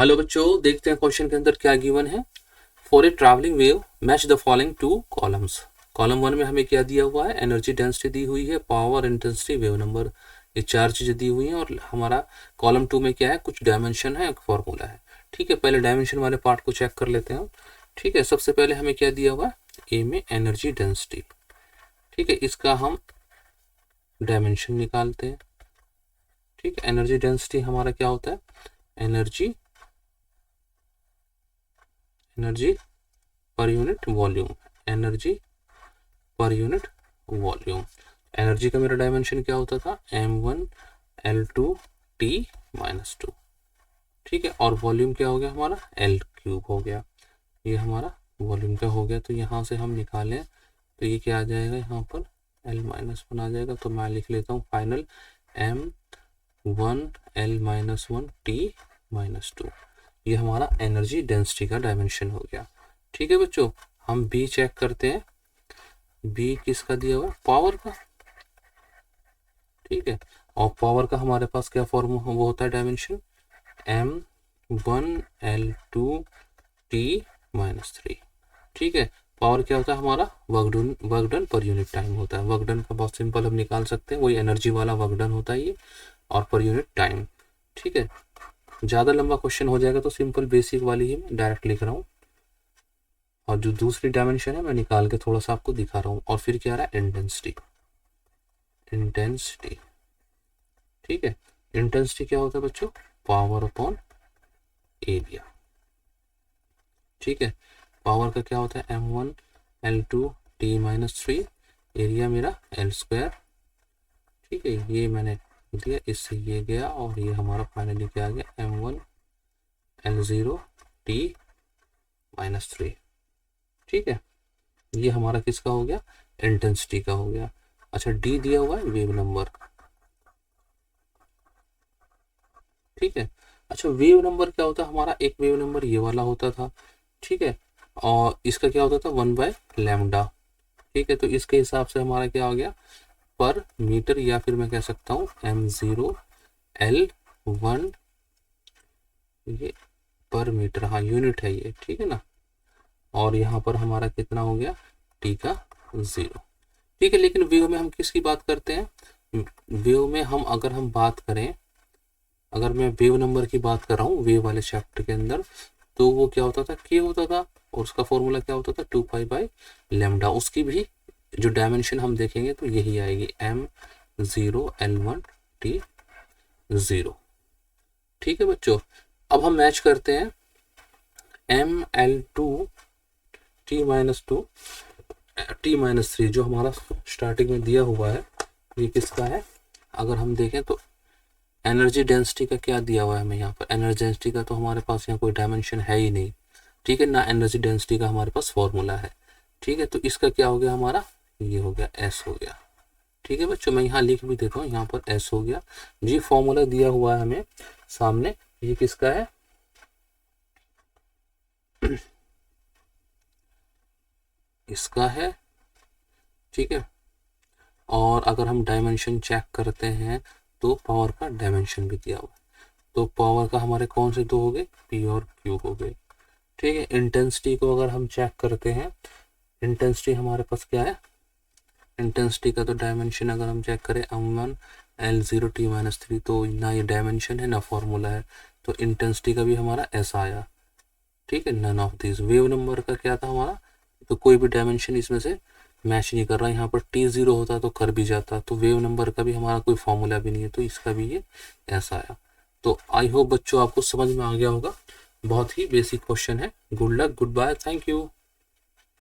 Hello बच्चों, देखते हैं क्वेश्चन के अंदर क्या गिवन है। For a travelling wave match the following two columns. Column 1 में हमें क्या दिया हुआ है, एनर्जी डेंसिटी दी हुई है, पावर इंटेंसिटी, वेव नंबर, ये चार चीजें दी हुई हैं। और हमारा कॉलम 2 में क्या है, कुछ डायमेंशन है, एक फॉर्मूला है। ठीक है, पहले डायमेंशन वाले पार्ट को चेक कर लेते हैं। ठीक है, सबसे पहले हमें क्या दिया हुआ है, ए में एनर्जी डेंसिटी। ठीक है, इसका हम डायमेंशन निकालते हैं। ठीक है, एनर्जी डेंसिटी हमारा क्या होता है, energy per unit volume, energy per unit volume. Energy का मेरा डायमेंशन क्या होता था, m1 L2 T -2। ठीक है, और वॉल्यूम क्या हो गया हमारा, L³ हो गया। ये हमारा वॉल्यूम का हो गया। तो यहाँ से हम निकालें तो ये क्या आ जाएगा, यहाँ पर L-1 आ जाएगा। तो मैं लिख लेता हूँ फाइनल m1 L-1 T -2। ये हमारा एनर्जी डेंसिटी का डायमेंशन हो गया। ठीक है बच्चों, हम बी चेक करते हैं। बी किसका दिया हुआ है, पावर का। ठीक है, और पावर का हमारे पास क्या फॉर्मूला वो होता है, डायमेंशन m1 L2 T -3। ठीक है, पावर क्या होता है हमारा, work done per unit time होता है। वर्क डन का बहुत सिंपल हम निकाल सकते हैं, वही एनर्जी वाला वर्क डन होता है ये, और पर यूनिट टाइम। ठीक है, ज़्यादा लंबा क्वेश्चन हो जाएगा तो सिंपल बेसिक वाली ही मैं डायरेक्ट लिख रहा हूँ, और जो दूसरी डायमेंशन है मैं निकाल के थोड़ा सा आपको दिखा रहा हूँ। और फिर क्या रहा है, इंटेंसिटी। ठीक है, इंटेंसिटी क्या होता है बच्चों, पावर अपॉन एरिया। ठीक है, पावर का क्या होता है, m1 L2 T -3, एरिया मेरा L²। ठीक है, ये मैंने दिया, इससे ये गया, और ये हमारा फाइनली क्या आ गया, m1 L0 T -3। ठीक है, ये हमारा किसका हो गया, इंटेंसिटी का हो गया। अच्छा, डी दिया हुआ है वेव नंबर। ठीक है, अच्छा वेव नंबर क्या होता है हमारा, एक वेव नंबर ये वाला होता था। ठीक है, और इसका क्या होता था, 1/λ। ठीक है, तो इसके हिसाब से हमारा क्या हो गया, पर मीटर, या फिर मैं कह सकता हूँ m0 L1, ये पर मीटर, हाँ यूनिट है ये। ठीक है ना, और यहाँ पर हमारा कितना हो गया, t का 0। ठीक है, लेकिन वेव में हम किसकी बात करते हैं, वेव में हम अगर हम बात करें, अगर मैं वेव नंबर की बात कर रहा हूँ वेव वाले चैप्टर के अंदर, तो वो क्या होता था, k होता था, और उसका फॉर्मूला क्या होता था, 2π/λ। उसकी भी जो डायमेंशन हम देखेंगे तो यही आएगी, m0 L1 T 0। ठीक है बच्चों, अब हम मैच करते हैं mL2 T -2 T -3 जो हमारा स्टार्टिंग में दिया हुआ है, ये किसका है। अगर हम देखें तो एनर्जी डेंसिटी का क्या दिया हुआ है हमें यहाँ पर, एनर्जी डेंसिटी का तो हमारे पास यहाँ कोई डायमेंशन है ही नहीं। ठीक है ना, एनर्जी डेंसिटी का हमारे पास फॉर्मूला है। ठीक है, तो इसका क्या हो गया हमारा, ये हो गया S हो गया। ठीक है बच्चों, मैं यहाँ लिख भी देता हूँ, यहाँ पर S हो गया जी। फॉर्मूला दिया हुआ है हमें सामने, ये किसका है, इसका है। ठीक है, और अगर हम डायमेंशन चेक करते हैं तो पावर का डायमेंशन भी दिया हुआ है। तो पावर का हमारे कौन से दो हो गए, P और Q हो गए। ठीक है, इंटेंसिटी को अगर हम चेक करते हैं, इंटेंसिटी हमारे पास क्या है, इंटेंसिटी का तो डायमेंशन अगर हम चेक करें m1 L0 T -3, तो ना ये डायमेंशन है ना फॉर्मूला है, तो इंटेंसिटी का भी हमारा ऐसा आया। ठीक है, none of this. Wave number का क्या था हमारा, तो कोई भी डायमेंशन इसमें से मैच नहीं कर रहा। यहाँ पर T0 होता तो कर भी जाता, तो वेव नंबर का भी हमारा कोई फॉर्मूला भी नहीं है, तो इसका भी ये ऐसा आया। तो आई होप बच्चों आपको समझ में आ गया होगा, बहुत ही बेसिक क्वेश्चन है। Good luck, goodbye, thank you.